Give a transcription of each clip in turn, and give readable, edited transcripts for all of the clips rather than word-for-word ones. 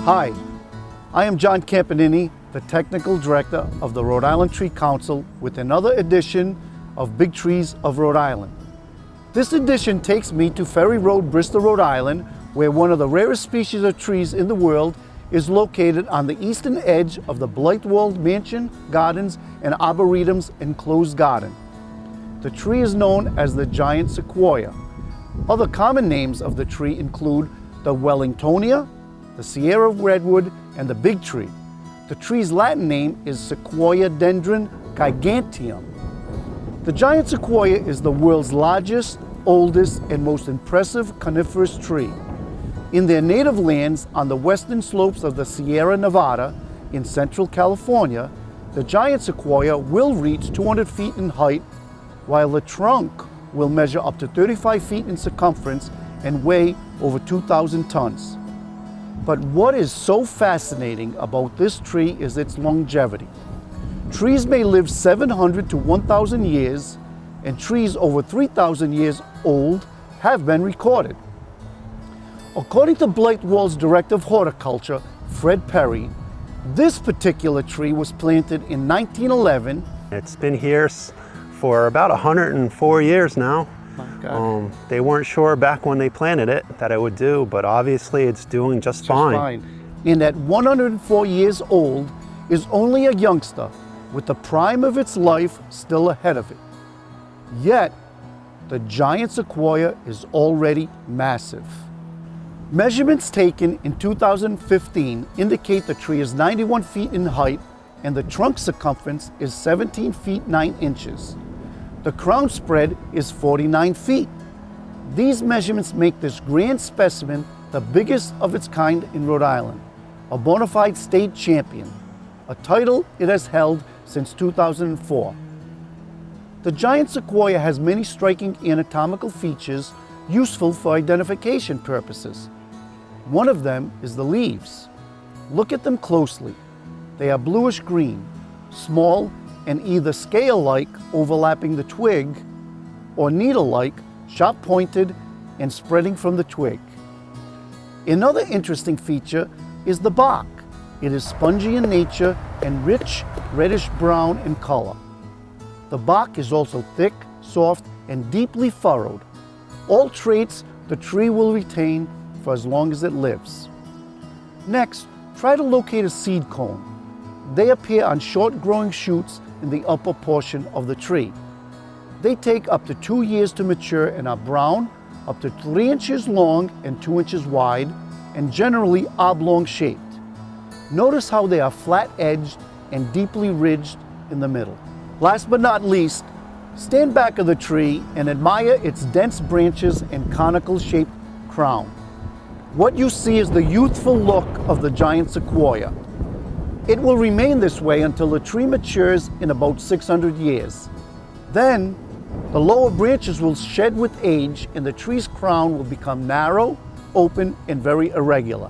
Hi, I am John Campanini, the Technical Director of the Rhode Island Tree Council with another edition of Big Trees of Rhode Island. This edition takes me to Ferry Road, Bristol, Rhode Island, where one of the rarest species of trees in the world is located on the eastern edge of the Blythewald Mansion Gardens and Arboretum's enclosed garden. The tree is known as the giant sequoia. Other common names of the tree include the Wellingtonia, the Sierra redwood, and the big tree. The tree's Latin name is Sequoia dendron giganteum. The giant sequoia is the world's largest, oldest, and most impressive coniferous tree. In their native lands on the western slopes of the Sierra Nevada in central California, the giant sequoia will reach 200 feet in height, while the trunk will measure up to 35 feet in circumference and weigh over 2,000 tons. But what is so fascinating about this tree is its longevity. Trees may live 700 to 1,000 years, and trees over 3,000 years old have been recorded. According to Blythewald's Director of Horticulture, Fred Perry, this particular tree was planted in 1911. It's been here for about 104 years now. They weren't sure back when they planted it that it would do, but obviously it's doing just fine. And at 104 years old is only a youngster with the prime of its life still ahead of it. Yet, the giant sequoia is already massive. Measurements taken in 2015 indicate the tree is 91 feet in height and the trunk circumference is 17 feet 9 inches. The crown spread is 49 feet. These measurements make this grand specimen the biggest of its kind in Rhode Island, a bona fide state champion, a title it has held since 2004. The giant sequoia has many striking anatomical features useful for identification purposes. One of them is the leaves. Look at them closely. They are bluish green, small, and either scale-like overlapping the twig or needle-like, sharp-pointed and spreading from the twig. Another interesting feature is the bark. It is spongy in nature and rich reddish-brown in color. The bark is also thick, soft, and deeply furrowed, all traits the tree will retain for as long as it lives. Next, try to locate a seed cone. They appear on short-growing shoots in the upper portion of the tree. They take up to 2 years to mature and are brown, up to 3 inches long and 2 inches wide, and generally oblong shaped. Notice how they are flat-edged and deeply ridged in the middle. Last but not least, stand back of the tree and admire its dense branches and conical-shaped crown. What you see is the youthful look of the giant sequoia. It will remain this way until the tree matures in about 600 years. Then, the lower branches will shed with age and the tree's crown will become narrow, open, and very irregular.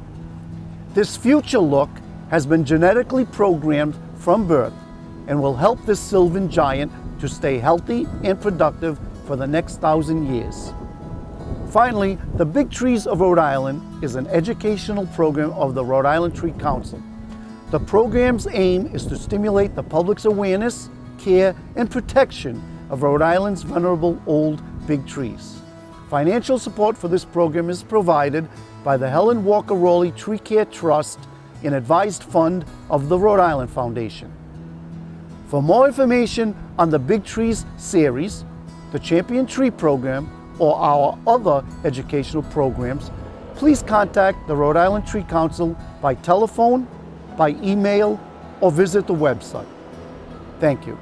This future look has been genetically programmed from birth and will help this sylvan giant to stay healthy and productive for the next 1,000 years. Finally, the Big Trees of Rhode Island is an educational program of the Rhode Island Tree Council. The program's aim is to stimulate the public's awareness, care, and protection of Rhode Island's venerable old big trees. Financial support for this program is provided by the Helen Walker Rowley Tree Care Trust, an advised fund of the Rhode Island Foundation. For more information on the Big Trees series, the Champion Tree Program, or our other educational programs, please contact the Rhode Island Tree Council by telephone, by email, or visit the website. Thank you.